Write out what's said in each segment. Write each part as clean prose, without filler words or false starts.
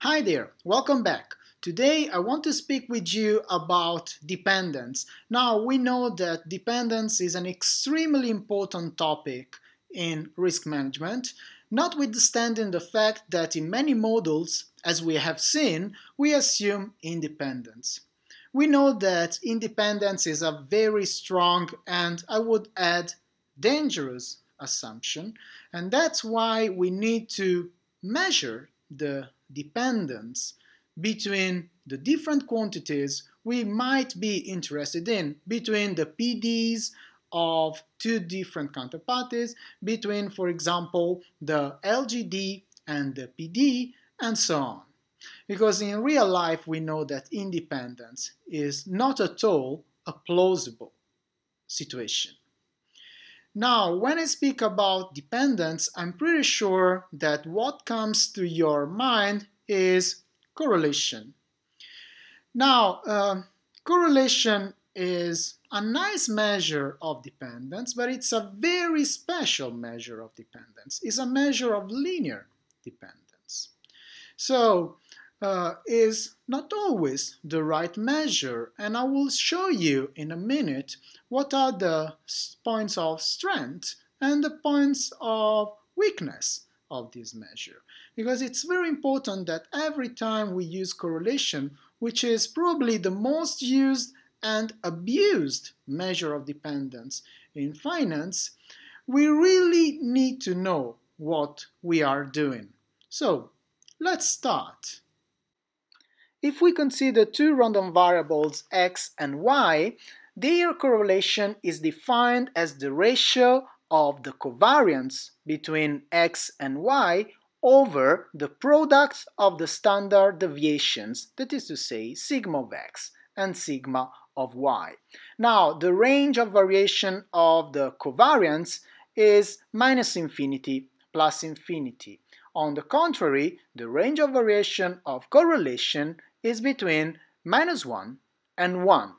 Hi there, welcome back. Today I want to speak with you about dependence. Now we know that dependence is an extremely important topic in risk management, notwithstanding the fact that in many models, as we have seen, we assume independence. We know that independence is a very strong and I would add dangerous assumption, and that's why we need to measure the dependence between the different quantities we might be interested in, between the PDs of two different counterparties, between, for example, the LGD and the PD, and so on. Because in real life we know that independence is not at all a plausible situation. Now, when I speak about dependence, I'm pretty sure that what comes to your mind is correlation. Now, correlation is a nice measure of dependence, but it's a very special measure of dependence. It's a measure of linear dependence. So, is not always the right measure, and I will show you in a minute what are the points of strength and the points of weakness of this measure. Because it's very important that every time we use correlation, which is probably the most used and abused measure of dependence in finance, we really need to know what we are doing. So, let's start. If we consider two random variables x and y, their correlation is defined as the ratio of the covariance between x and y over the product of the standard deviations, that is to say, sigma of x and sigma of y. Now, the range of variation of the covariance is minus infinity plus infinity. On the contrary, the range of variation of correlation is between -1 and 1.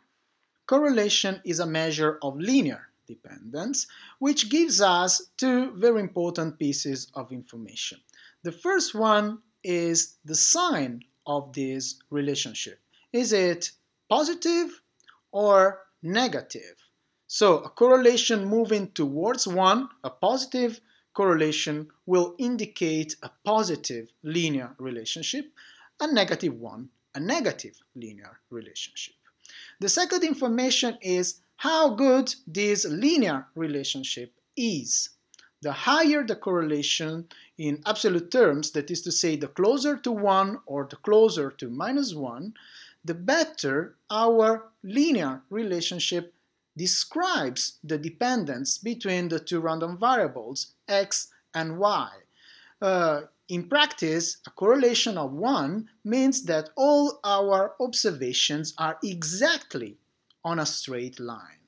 Correlation is a measure of linear dependence, which gives us two very important pieces of information. The first one is the sign of this relationship. Is it positive or negative? So a correlation moving towards 1, a positive correlation, will indicate a positive linear relationship, a negative one, a negative linear relationship. The second information is how good this linear relationship is. The higher the correlation in absolute terms, that is to say the closer to 1 or the closer to -1, the better our linear relationship describes the dependence between the two random variables x and y. In practice, a correlation of 1 means that all our observations are exactly on a straight line.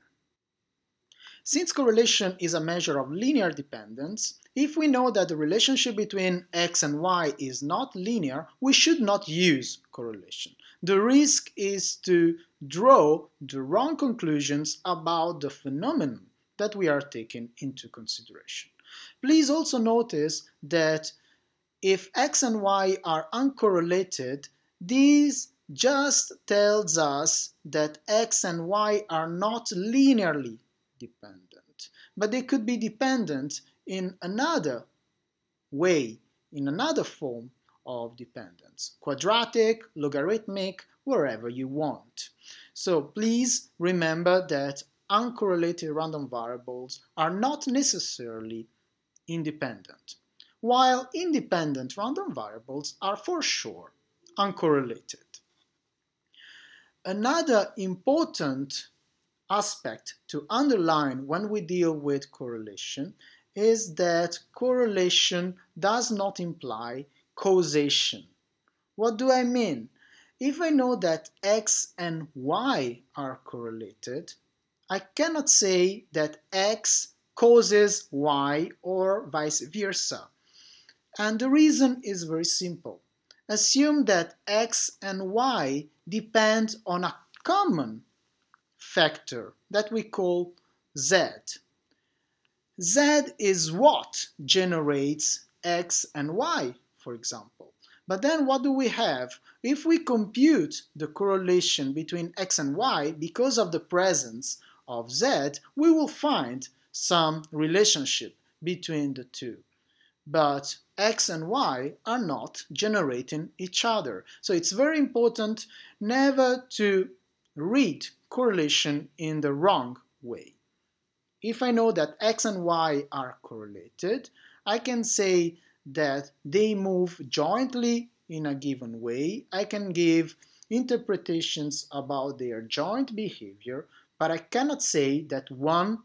Since correlation is a measure of linear dependence, if we know that the relationship between x and y is not linear, we should not use correlation. The risk is to draw the wrong conclusions about the phenomenon that we are taking into consideration. Please also notice that if x and y are uncorrelated, this just tells us that x and y are not linearly dependent, but they could be dependent in another way, in another form of dependence, quadratic, logarithmic, wherever you want. So please remember that uncorrelated random variables are not necessarily independent, while independent random variables are for sure uncorrelated. Another important aspect to underline when we deal with correlation is that correlation does not imply causation. What do I mean? If I know that x and y are correlated, I cannot say that x causes y or vice versa. And the reason is very simple. Assume that x and y depend on a common factor that we call z. Z is what generates x and y, for example. But then what do we have? If we compute the correlation between x and y because of the presence of z, we will find some relationship between the two. But x and y are not generating each other. So it's very important never to read correlation in the wrong way. If I know that x and y are correlated, I can say that they move jointly in a given way. I can give interpretations about their joint behavior, but I cannot say that one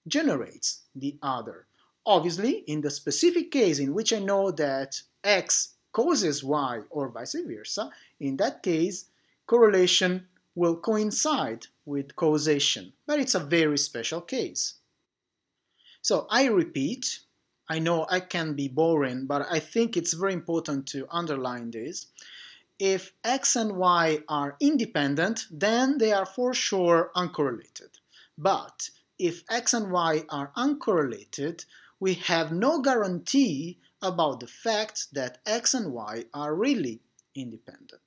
generates the other. Obviously, in the specific case in which I know that x causes y or vice versa, in that case, correlation will coincide with causation, but it's a very special case. So I repeat, I know I can be boring, but I think it's very important to underline this. If x and y are independent, then they are for sure uncorrelated. But if x and y are uncorrelated, we have no guarantee about the fact that x and y are really independent.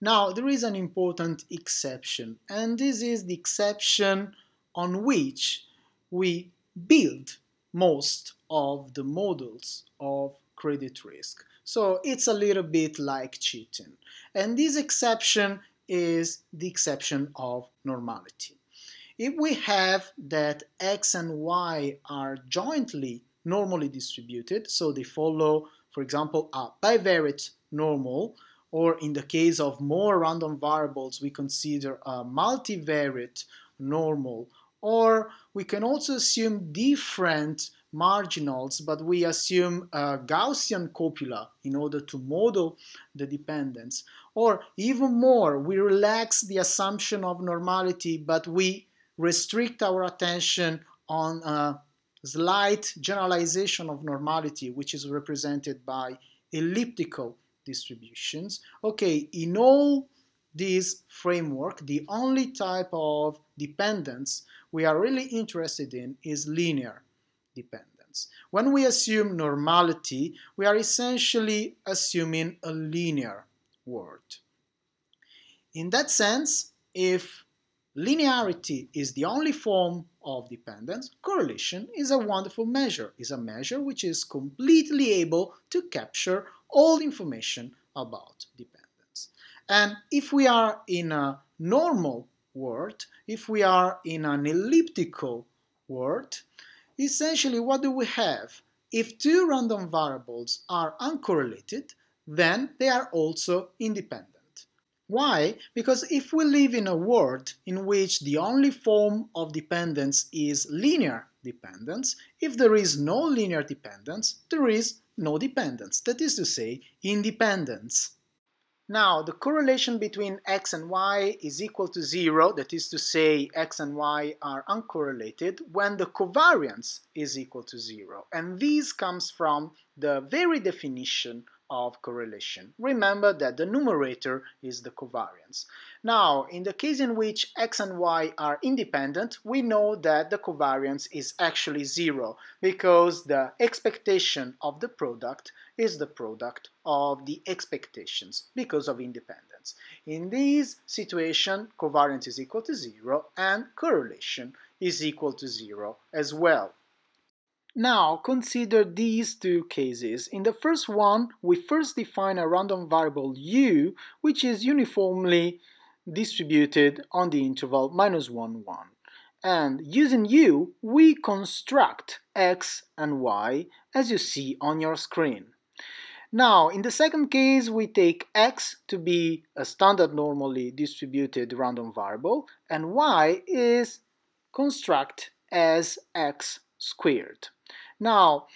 Now, there is an important exception, and this is the exception on which we build most of the models of credit risk. So it's a little bit like cheating. And this exception is the exception of normality. If we have that x and y are jointly normally distributed, so they follow, for example, a bivariate normal, or in the case of more random variables, we consider a multivariate normal, or we can also assume different marginals, but we assume a Gaussian copula in order to model the dependence. Or even more, we relax the assumption of normality, but we restrict our attention on a slight generalization of normality, which is represented by elliptical distributions. Okay, in all this framework, the only type of dependence we are really interested in is linear dependence. When we assume normality, we are essentially assuming a linear world. In that sense, if linearity is the only form of dependence, correlation is a wonderful measure, is a measure which is completely able to capture all information about dependence. And if we are in a normal world, if we are in an elliptical world, essentially what do we have? If two random variables are uncorrelated, then they are also independent. Why? Because if we live in a world in which the only form of dependence is linear dependence, if there is no linear dependence, there is no dependence. That is to say, independence. Now, the correlation between x and y is equal to 0, that is to say, x and y are uncorrelated when the covariance is equal to 0. And this comes from the very definition of correlation. Remember that the numerator is the covariance. Now, in the case in which x and y are independent, we know that the covariance is actually 0 because the expectation of the product is the product of the expectations because of independence. In this situation, covariance is equal to 0 and correlation is equal to 0 as well. Now consider these two cases. In the first one, we first define a random variable u, which is uniformly distributed on the interval -1, 1. And using u, we construct x and y, as you see on your screen. Now, in the second case, we take x to be a standard normally distributed random variable, and y is constructed as x squared. Now,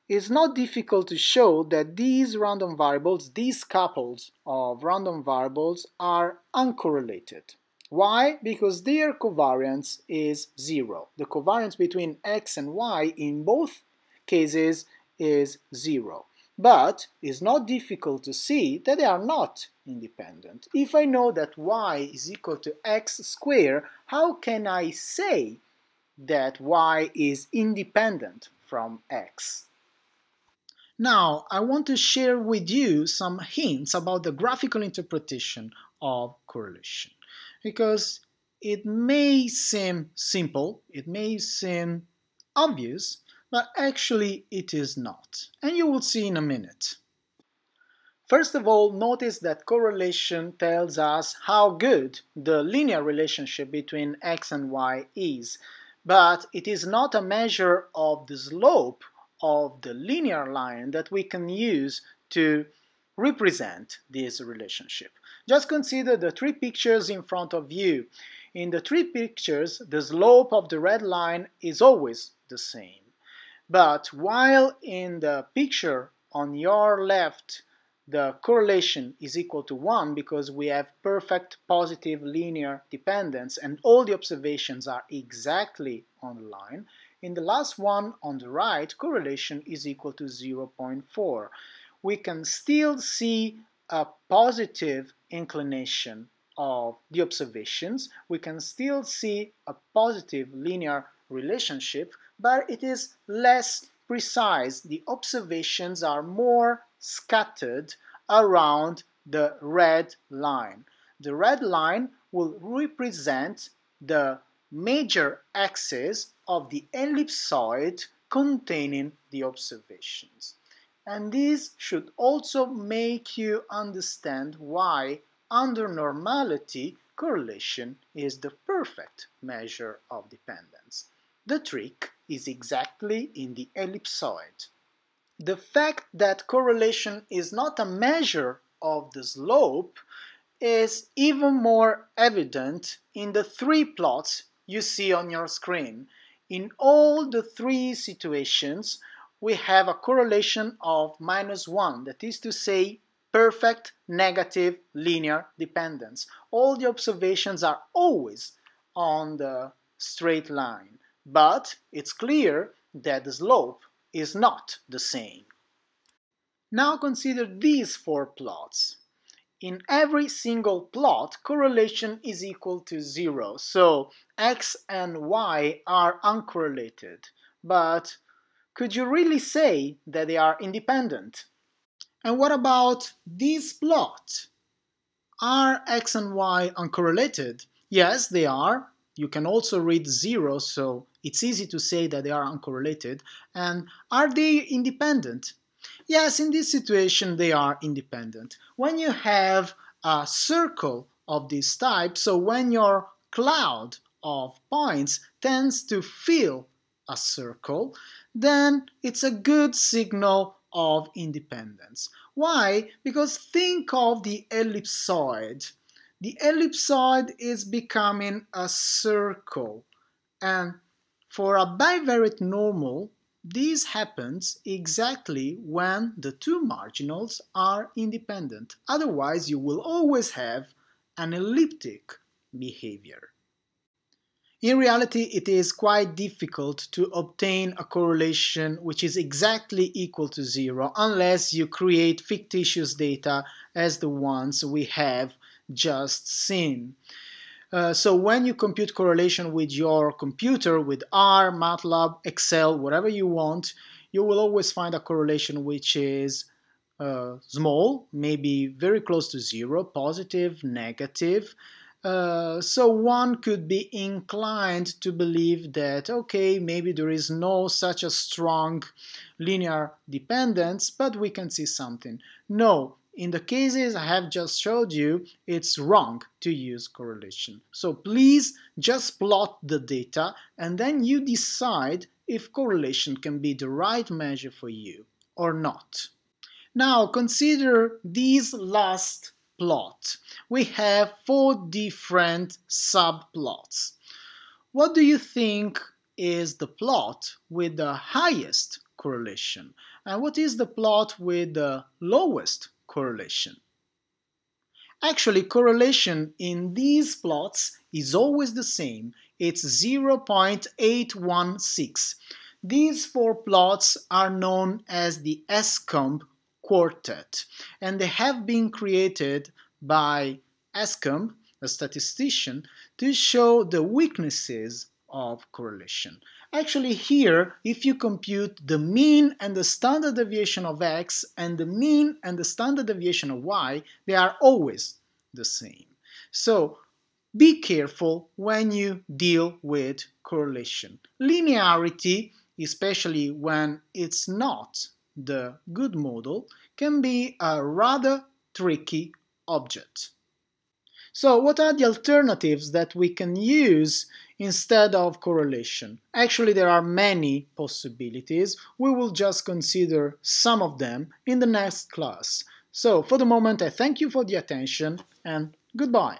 it's not difficult to show that these random variables, these couples of random variables, are uncorrelated. Why? Because their covariance is 0. The covariance between x and y in both cases is 0. But it's not difficult to see that they are not independent. If I know that y is equal to x squared, how can I say that y is independent from x? Now, I want to share with you some hints about the graphical interpretation of correlation, because it may seem simple, it may seem obvious, but actually it is not, and you will see in a minute. First of all, notice that correlation tells us how good the linear relationship between x and y is, but it is not a measure of the slope of the linear line that we can use to represent this relationship. Just consider the three pictures in front of you. In the three pictures, the slope of the red line is always the same. But while in the picture on your left, the correlation is equal to 1 because we have perfect positive linear dependence and all the observations are exactly on the line. In the last one on the right, correlation is equal to 0.4. We can still see a positive inclination of the observations. We can still see a positive linear relationship, but it is less precise. The observations are more scattered around the red line. The red line will represent the major axis of the ellipsoid containing the observations. And this should also make you understand why, under normality, correlation is the perfect measure of dependence. The trick is exactly in the ellipsoid. The fact that correlation is not a measure of the slope is even more evident in the three plots you see on your screen. In all the three situations, we have a correlation of -1, that is to say, perfect negative linear dependence. All the observations are always on the straight line, but it's clear that the slope is not the same. Now consider these four plots. In every single plot, correlation is equal to 0, so x and y are uncorrelated. But could you really say that they are independent? And what about this plot? Are x and y uncorrelated? Yes, they are. You can also read 0, so it's easy to say that they are uncorrelated. And are they independent? Yes, in this situation they are independent. When you have a circle of this type, so when your cloud of points tends to fill a circle, then it's a good signal of independence. Why? Because think of the ellipsoid. The ellipsoid is becoming a circle, and for a bivariate normal, this happens exactly when the two marginals are independent. Otherwise, you will always have an elliptic behavior. In reality, it is quite difficult to obtain a correlation which is exactly equal to 0 unless you create fictitious data as the ones we have just seen. So when you compute correlation with your computer, with R, MATLAB, Excel, whatever you want, you will always find a correlation which is small, maybe very close to 0, positive, negative. So one could be inclined to believe that, okay, maybe there is no such a strong linear dependence, but we can see something. No. In the cases I have just showed you, it's wrong to use correlation. So please just plot the data and then you decide if correlation can be the right measure for you or not. Now consider this last plot. We have 4 different subplots. What do you think is the plot with the highest correlation? And what is the plot with the lowest correlation? Actually, correlation in these plots is always the same. It's 0.816. These 4 plots are known as the Escombe quartet, and they have been created by Escombe, a statistician, to show the weaknesses of correlation. Actually here, if you compute the mean and the standard deviation of x and the mean and the standard deviation of y, they are always the same. So be careful when you deal with correlation. Linearity, especially when it's not the good model, can be a rather tricky object. So what are the alternatives that we can use instead of correlation? Actually, there are many possibilities. We will just consider some of them in the next class. So for the moment, I thank you for the attention and goodbye.